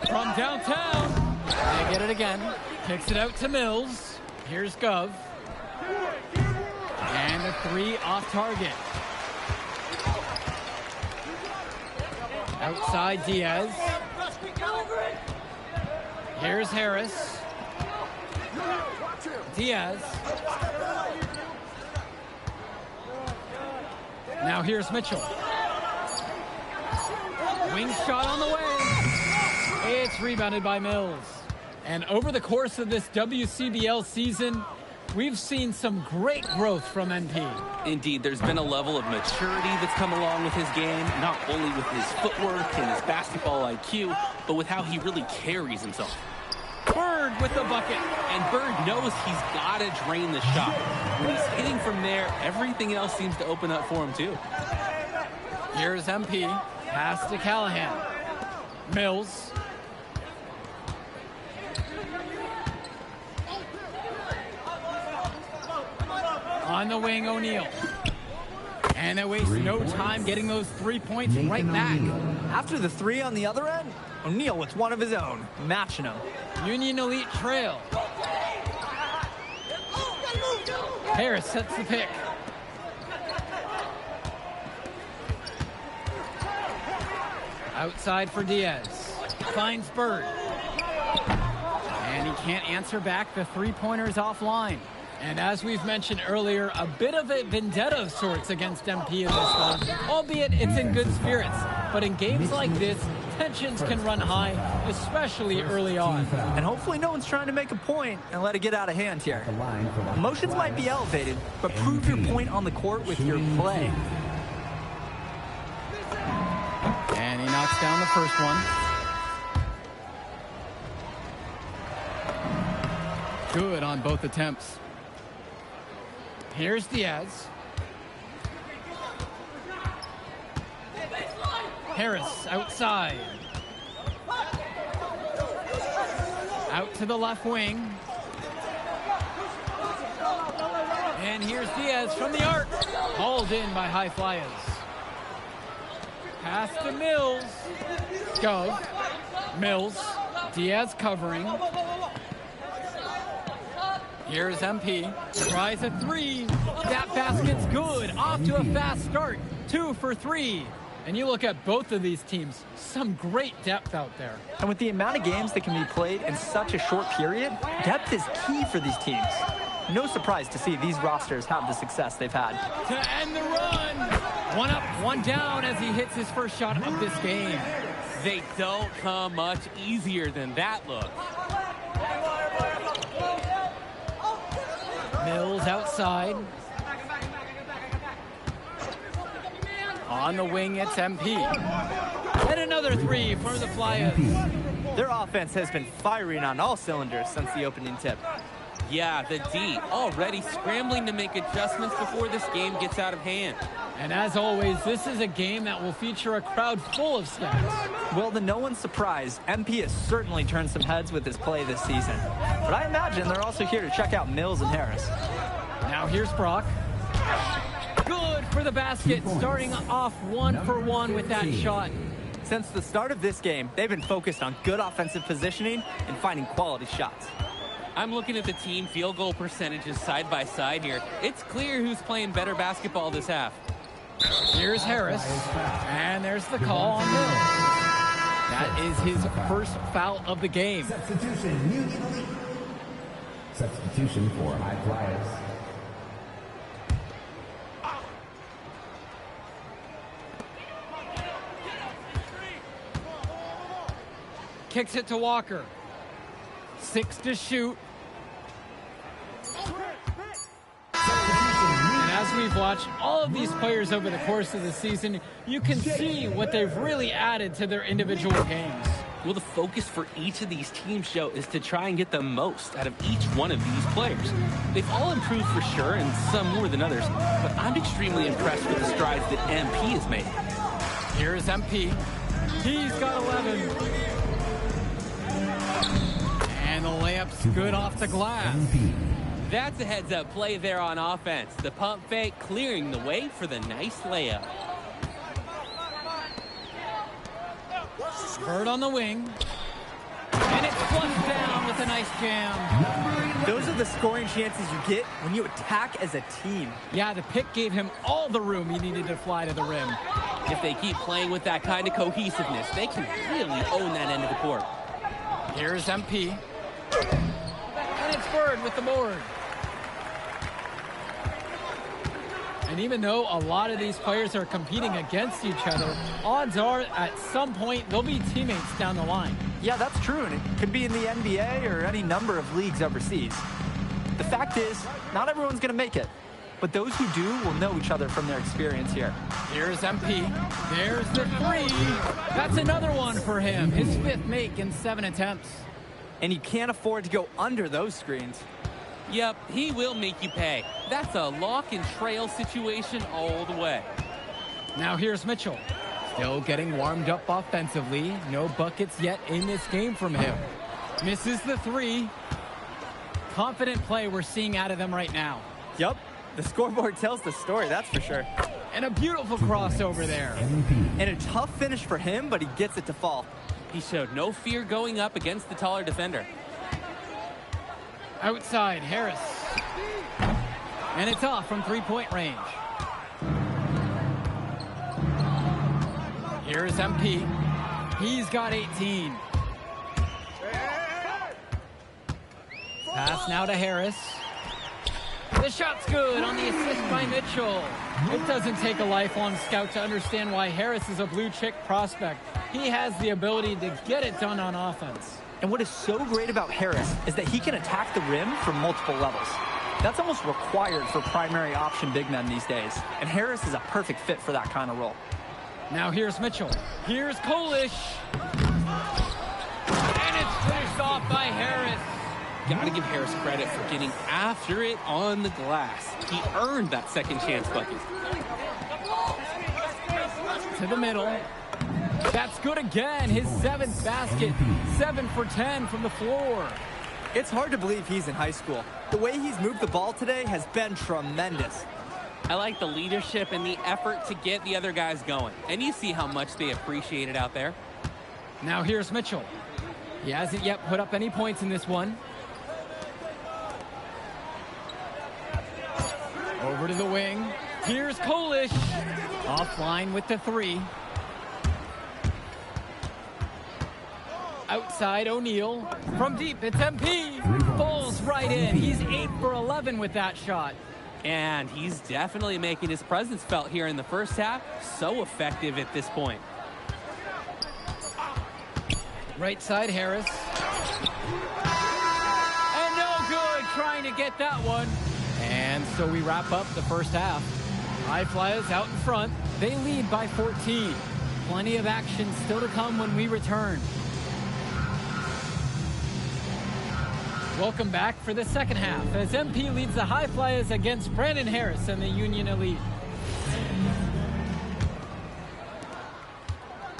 Speaker 3: from downtown. They get it again. Kicks it out to Mills. Here's Gove. And a 3 off target. Outside Diaz. Here's Harris. Diaz. Now here's Mitchell. Wing shot on the way. It's rebounded by Mills. And over the course of this WCBL season, we've seen some great growth from MP.
Speaker 5: Indeed, there's been a level of maturity that's come along with his game, not only with his footwork and his basketball IQ, but with how he really carries himself.
Speaker 3: Bird with the bucket.
Speaker 5: And Bird knows he's got to drain the shot. When he's hitting from there, everything else seems to open up for him too.
Speaker 3: Here's MP. Pass to Callahan. Mills. On the wing, O'Neill. And they waste no time getting those 3 points right back.
Speaker 4: After the 3 on the other end, O'Neill with one of his own, matching him.
Speaker 3: Union Elite trail. Harris sets the pick. Outside for Diaz. Finds Bird. And he can't answer back. The three-pointer's offline. And as we've mentioned earlier, a bit of a vendetta of sorts against MP in this one, albeit it's in good spirits. But in games like this, tensions can run high, especially early on.
Speaker 4: And hopefully no one's trying to make a point and let it get out of hand here. Emotions might be elevated, but prove your point on the court with your play.
Speaker 3: And he knocks down the first one. Good on both attempts. Here's Diaz. Harris outside. Out to the left wing. And here's Diaz from the arc. Hauled in by high flyers. Pass to Mills. Go. Mills. Diaz covering. Here's MP. Tries a three. That basket's good. Off to a fast start. 2 for 3. And you look at both of these teams, some great depth out there.
Speaker 4: And with the amount of games that can be played in such a short period, depth is key for these teams. No surprise to see these rosters have the success they've had.
Speaker 3: To end the run. 1 up, 1 down as he hits his first shot of this game.
Speaker 5: They don't come much easier than that look.
Speaker 3: Mills outside. On the wing, it's MP. And another 3 for the Flyers.
Speaker 4: Their offense has been firing on all cylinders since the opening tip.
Speaker 5: Yeah, the D already scrambling to make adjustments before this game gets out of hand.
Speaker 3: And as always, this is a game that will feature a crowd full of scouts.
Speaker 4: Well, to no one's surprise, MP has certainly turned some heads with his play this season. But I imagine they're also here to check out Mills and Harris.
Speaker 3: Now here's Brock. Good for the basket, starting off 1 for 1 with that shot.
Speaker 4: Since the start of this game, they've been focused on good offensive positioning and finding quality shots.
Speaker 5: I'm looking at the team field goal percentages side by side here. It's clear who's playing better basketball this half.
Speaker 3: Here's Harris, and there's the call on Mills. That is his first foul of the game.
Speaker 8: Substitution for high flyers.
Speaker 3: Kicks it to Walker. 6 to shoot. And as we've watched all of these players over the course of the season, you can see what they've really added to their individual games.
Speaker 5: Well, the focus for each of these teams, Joe, is to try and get the most out of each one of these players. They've all improved for sure, and some more than others, but I'm extremely impressed with the strides that MP has made.
Speaker 3: Here's MP. He's got 11. And the layup's good off the glass.
Speaker 5: That's a heads-up play there on offense. The pump fake clearing the way for the nice layup.
Speaker 3: Bird on the wing. And it's flushed down with a nice jam.
Speaker 4: Those are the scoring chances you get when you attack as a team.
Speaker 3: Yeah, the pick gave him all the room he needed to fly to the rim.
Speaker 5: If they keep playing with that kind of cohesiveness, they can really own that end of the court.
Speaker 3: Here's MP. And it's Bird with the board. And even though a lot of these players are competing against each other, odds are at some point they'll be teammates down the line.
Speaker 4: Yeah, that's true, and it could be in the NBA or any number of leagues overseas. The fact is, not everyone's going to make it, but those who do will know each other from their experience here.
Speaker 3: Here's MP. There's the 3. That's another one for him. His 5th make in 7 attempts.
Speaker 4: And you can't afford to go under those screens.
Speaker 5: Yep, he will make you pay. That's a lock and trail situation all the way.
Speaker 3: Now here's Mitchell. Still getting warmed up offensively. No buckets yet in this game from him. Misses the 3. Confident play we're seeing out of them right now.
Speaker 4: Yep, the scoreboard tells the story, that's for sure.
Speaker 3: And a beautiful crossover there.
Speaker 4: And a tough finish for him, but he gets it to fall.
Speaker 5: He showed no fear going up against the taller defender.
Speaker 3: Outside, Harris. And it's off from 3-point range. Here's MP. He's got 18. Pass now to Harris. The shot's good on the assist by Mitchell. It doesn't take a lifelong scout to understand why Harris is a blue chip prospect. He has the ability to get it done on offense.
Speaker 4: And what is so great about Harris is that he can attack the rim from multiple levels. That's almost required for primary option big men these days. And Harris is a perfect fit for that kind of role.
Speaker 3: Now here's Mitchell. Here's Kolish. And it's finished off by Harris.
Speaker 5: Gotta give Harris credit for getting after it on the glass. He earned that second chance bucket.
Speaker 3: To the middle. That's good again. His 7th basket. 7 for 10 from the floor.
Speaker 4: It's hard to believe he's in high school. The way he's moved the ball today has been tremendous.
Speaker 5: I like the leadership and the effort to get the other guys going. And you see how much they appreciate it out there.
Speaker 3: Now here's Mitchell. He hasn't yet put up any points in this one. Over to the wing. Here's Kolish. Offline with the 3. Outside O'Neal. From deep, it's MP. Falls right in. He's 8 for 11 with that shot.
Speaker 5: And he's definitely making his presence felt here in the first half. So effective at this point.
Speaker 3: Right side, Harris. And no good, trying to get that one. And so we wrap up the first half. High Flyers out in front. They lead by 14. Plenty of action still to come when we return. Welcome back for the second half as MP leads the High Flyers against Brandon Harris and the Union Elite.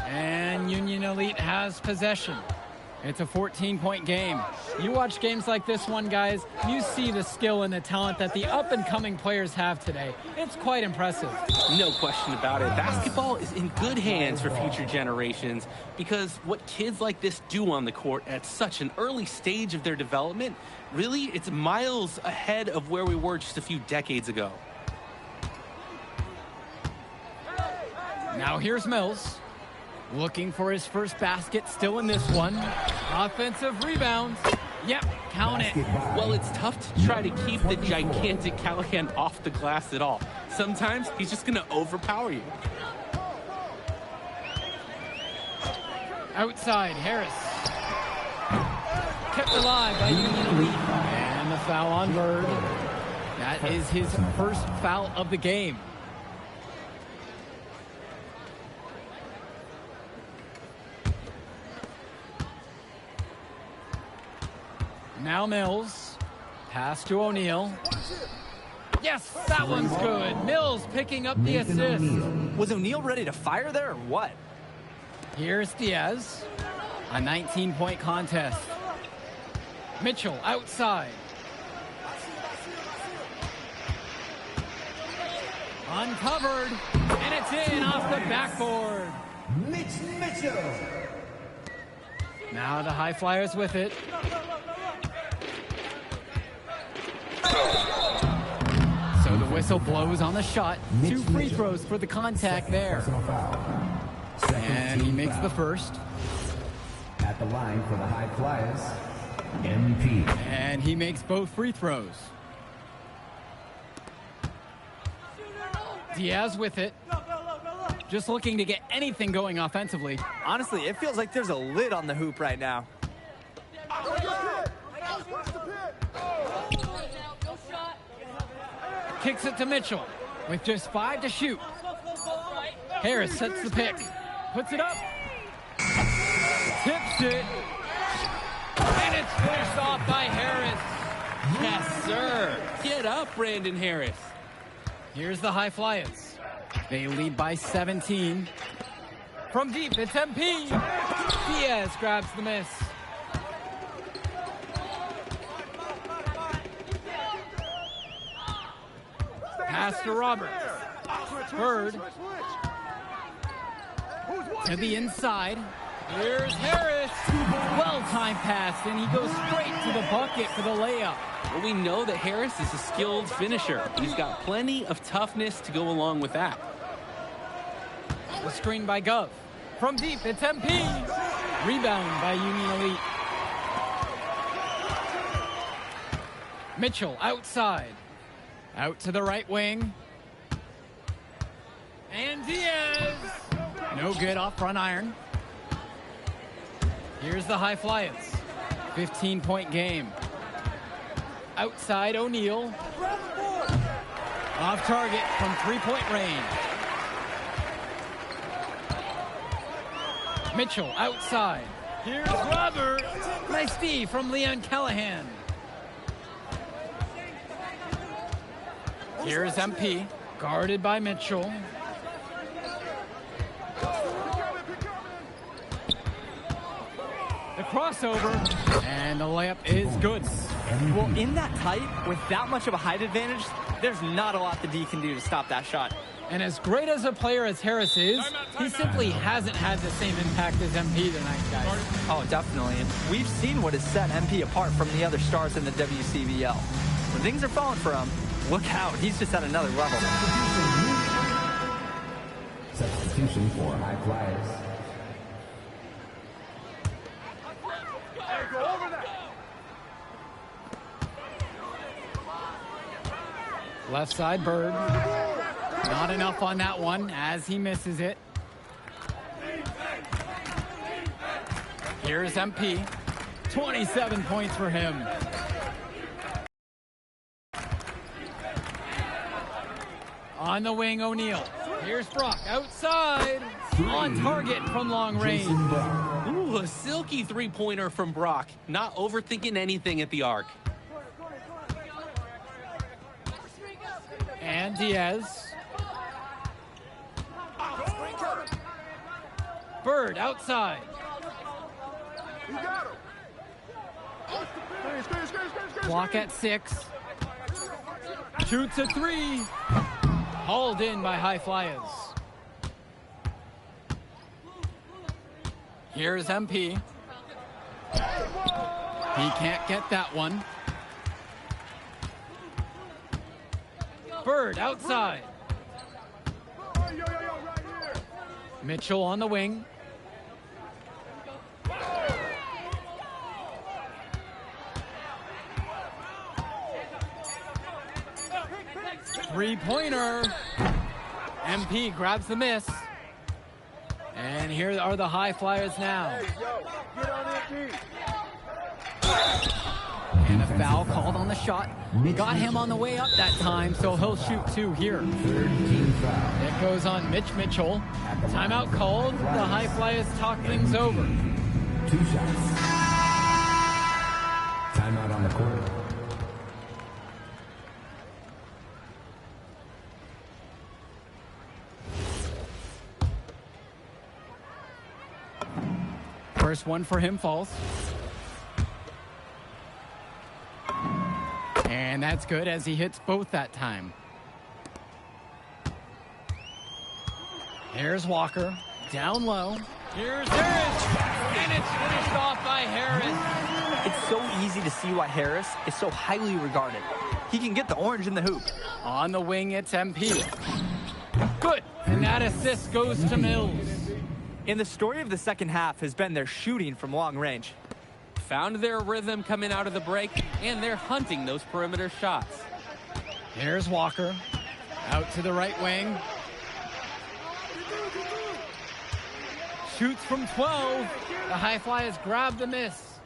Speaker 3: And Union Elite has possession. It's a 14-point game. You watch games like this one, guys, you see the skill and the talent that the up-and-coming players have today. It's quite impressive.
Speaker 5: No question about it. Basketball is in good hands for future generations because what kids like this do on the court at such an early stage of their development, really, it's miles ahead of where we were just a few decades ago.
Speaker 3: Now here's Mills. Looking for his first basket, still in this one. Offensive rebound. Yep, count it.
Speaker 5: Well, it's tough to try to keep the gigantic Callahan off the glass at all. Sometimes he's just going to overpower you.
Speaker 3: Outside, Harris. Kept alive by Union Elite. And the foul on Bird. That is his first foul of the game. Now Mills. Pass to O'Neal. Yes, that one's good. Mills picking up the assist.
Speaker 4: Was O'Neal ready to fire there or what?
Speaker 3: Here's Diaz. A 19-point contest. Mitchell outside. Uncovered. And it's in off the backboard.
Speaker 8: Mitchell.
Speaker 3: Now the High Flyers with it. So the whistle blows on the shot. 2 free throws for the contact there. And he makes the first.
Speaker 8: At the line for the High Flyers, MP.
Speaker 3: And he makes both free throws. Diaz with it. Just looking to get anything going offensively.
Speaker 4: Honestly, it feels like there's a lid on the hoop right now.
Speaker 3: Kicks it to Mitchell with just 5 to shoot. Harris sets the pick. Puts it up. Tips it. And it's finished off by Harris.
Speaker 5: Yes, sir. Get up, Brandon Harris.
Speaker 3: Here's the High Flyers. They lead by 17. From deep, it's MP. Diaz grabs the miss. Pass to Roberts. Bird. To the inside. Here's Harris. Well-timed pass, and he goes straight to the bucket for the layup.
Speaker 5: Well, we know that Harris is a skilled finisher. He's got plenty of toughness to go along with that.
Speaker 3: The screen by Gov. From deep, it's MP. Rebound by Union Elite. Mitchell outside. Out to the right wing. And Diaz. No good off front iron. Here's the High Flyers. 15-point game. Outside O'Neal. Off target from 3-point range. Mitchell outside. Here's Robert. Nice D from Leon Callahan. Here's MP, guarded by Mitchell. The crossover, and the layup is good.
Speaker 4: Well, in that tight, with that much of a height advantage, there's not a lot the D can do to stop that shot.
Speaker 3: And as great as a player as Harris is, he simply hasn't had the same impact as MP tonight, guys.
Speaker 4: Oh, definitely. And we've seen what has set MP apart from the other stars in the WCBL. When things are falling for him, look out. He's just at another level.
Speaker 8: Substitution for high flyers.
Speaker 3: Left side, Bird. Not enough on that one as he misses it. Here's MP. 27 points for him. On the wing, O'Neal. Here's Brock outside. On target from long range.
Speaker 5: Ooh, a silky three-pointer from Brock. Not overthinking anything at the arc.
Speaker 3: And Diaz. Bird outside. Block at 6. Shoots a 3. Hauled in by High Flyers. Here's MP. He can't get that one. Bird outside. Mitchell on the wing. Three-pointer. MP grabs the miss. And here are the High Flyers now. And a foul called on the shot. Got him on the way up that time, so he'll shoot 2 here. It goes on Mitch Mitchell. Timeout called. The High Flyers talk things over.
Speaker 8: 2 shots. Timeout on the court.
Speaker 3: First one for him falls. And that's good as he hits both that time. Here's Walker. Down low. Here's Harris. And it's finished off by Harris.
Speaker 4: It's so easy to see why Harris is so highly regarded. He can get the orange in the hoop.
Speaker 3: On the wing, it's MP. Good. And that assist goes to Mills.
Speaker 4: And the story of the second half has been their shooting from long range.
Speaker 5: Found their rhythm coming out of the break, and they're hunting those perimeter shots.
Speaker 3: Here's Walker. Out to the right wing. Shoots from 12. The High Flyers grab the miss.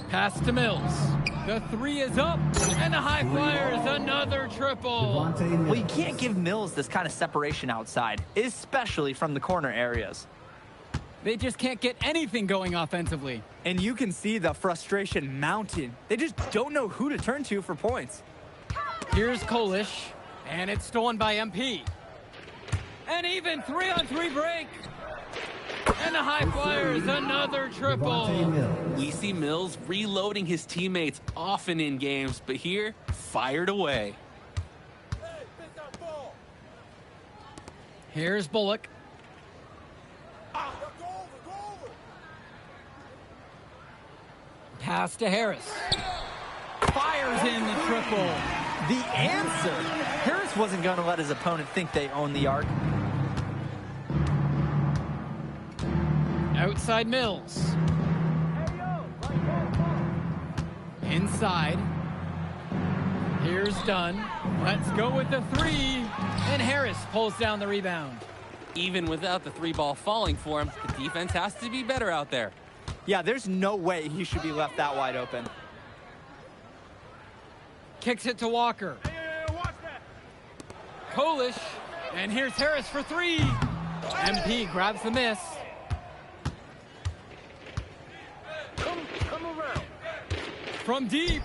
Speaker 3: Pass to Mills. The 3 is up, and the High Flyers another triple.
Speaker 4: Well, you can't give Mills this kind of separation outside, especially from the corner areas.
Speaker 3: They just can't get anything going offensively.
Speaker 4: And you can see the frustration mounting. They just don't know who to turn to for points.
Speaker 3: Here's Kolish, and it's stolen by MP. An even 3-on-3 break. And the High Flyers another triple.
Speaker 5: We see Mills reloading his teammates often in games, but here, fired away.
Speaker 3: Here's Bullock. Pass to Harris. Fires in the triple.
Speaker 4: The answer. Harris wasn't going to let his opponent think they own the arc.
Speaker 3: Outside Mills. Inside. Here's Dunn. Let's go with the 3. And Harris pulls down the rebound.
Speaker 5: Even without the 3 ball falling for him, the defense has to be better out there.
Speaker 4: Yeah, there's no way he should be left that wide open.
Speaker 3: Kicks it to Walker. Kolish. And here's Harris for 3. MP grabs the miss. from deep.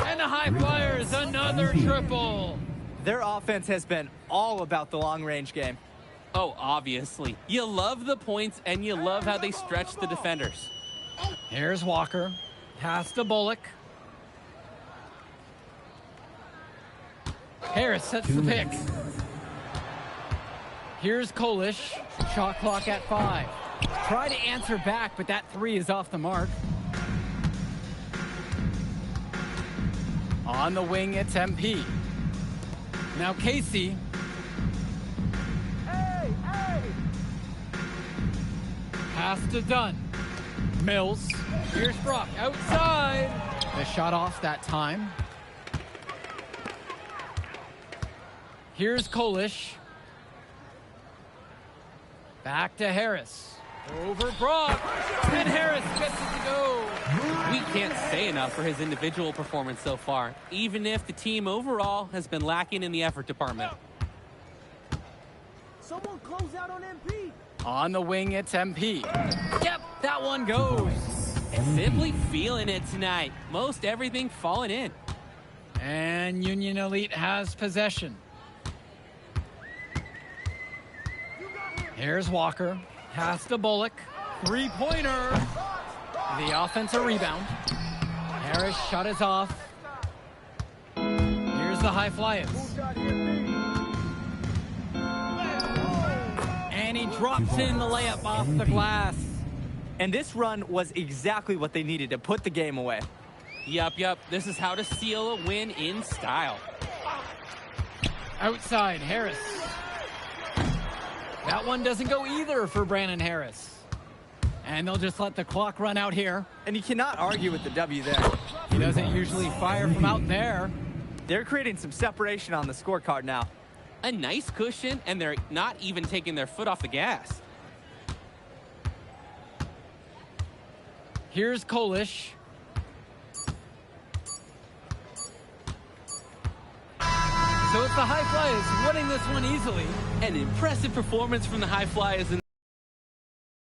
Speaker 3: And the High Flyers, another triple.
Speaker 4: Their offense has been all about the long-range game.
Speaker 5: Oh, obviously. You love the points, and you love how they stretch the defenders.
Speaker 3: Here's Walker. Pass to Bullock. Harris sets the pick. Here's Kolish. Shot clock at 5. Try to answer back, but that 3 is off the mark. On the wing, it's MP. Now Casey. Pass to Dunn. Mills. Here's Brock outside. The shot off that time. Here's Kolish. Back to Harris. Over Brock. And Harris gets it to go.
Speaker 5: We can't say enough for his individual performance so far, even if the team overall has been lacking in the effort department.
Speaker 10: Someone close out on MP.
Speaker 3: On the wing, it's MP. Yep, that one goes.
Speaker 5: Simply feeling it tonight. Most everything falling in.
Speaker 3: And Union Elite has possession. Here's Walker. Pass to Bullock. Three-pointer. The offensive rebound. Harris shot is off. Here's the High Flyers. And he drops in the layup off the glass.
Speaker 4: And this run was exactly what they needed to put the game away.
Speaker 5: Yup. This is how to seal a win in style.
Speaker 3: Outside, Harris. That one doesn't go either for Brandon Harris. And they'll just let the clock run out here.
Speaker 4: And you cannot argue with the W there.
Speaker 3: He doesn't usually fire from out there.
Speaker 4: They're creating some separation on the scorecard now.
Speaker 5: A nice cushion, and they're not even taking their foot off the gas.
Speaker 3: Here's Kolish. So it's the High Flyers winning this one easily.
Speaker 5: An impressive performance from the High Flyers, and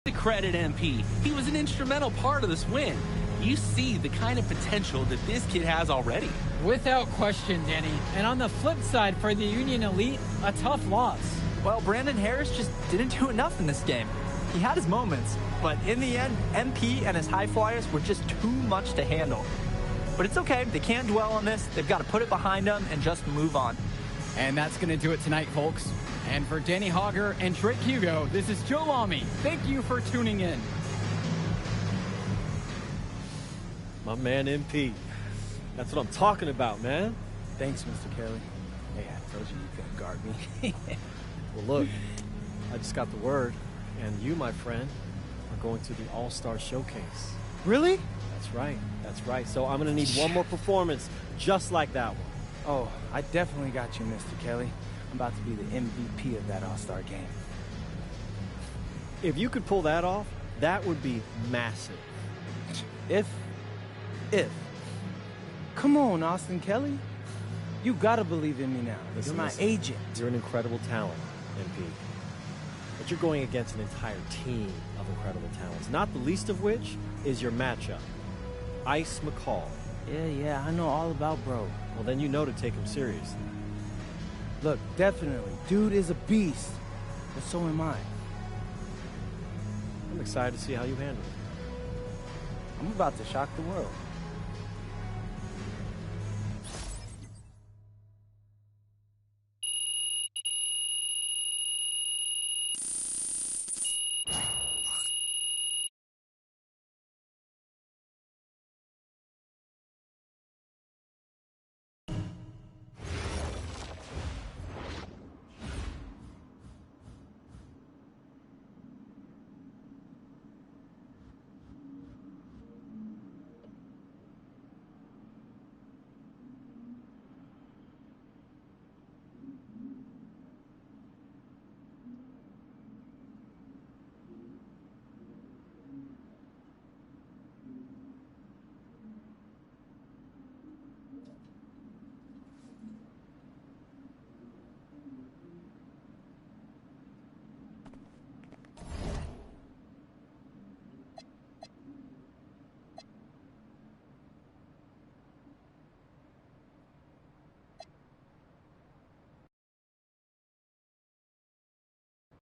Speaker 5: to credit MP. He was an instrumental part of this win. You see the kind of potential that this kid has already.
Speaker 3: Without question, Danny. And on the flip side, for the Union Elite, a tough loss.
Speaker 4: Well, Brandon Harris just didn't do enough in this game. He had his moments, but in the end, MP and his High Flyers were just too much to handle. But it's okay. They can't dwell on this. They've got to put it behind them and just move on.
Speaker 3: And that's going to do it tonight, folks. And for Danny Hogger and Drake Hugo, this is Joe Lamy. Thank you for tuning in.
Speaker 7: My man MP. That's what I'm talking about, man.
Speaker 2: Thanks, Mr. Kelly. Hey, I told you couldn't guard me.
Speaker 7: Well, look, I just got the word, and you, my friend, are going to the All-Star Showcase.
Speaker 2: Really?
Speaker 7: That's right. So I'm going to need one more performance just like that one.
Speaker 2: Oh, I definitely got you, Mr. Kelly. I'm about to be the MVP of that All-Star game.
Speaker 7: If you could pull that off, that would be massive.
Speaker 2: If. Come on, Austin Kelly. You gotta believe in me now.
Speaker 7: Listen,
Speaker 2: You're my agent.
Speaker 7: You're an incredible talent, MP. But you're going against an entire team of incredible talents, not the least of which is your matchup, Ice McCall.
Speaker 2: Yeah, I know all about bro.
Speaker 7: Well, then you know to take him seriously.
Speaker 2: Look, definitely. Dude is a beast. But so am I.
Speaker 7: I'm excited to see how you handle it.
Speaker 2: I'm about to shock the world.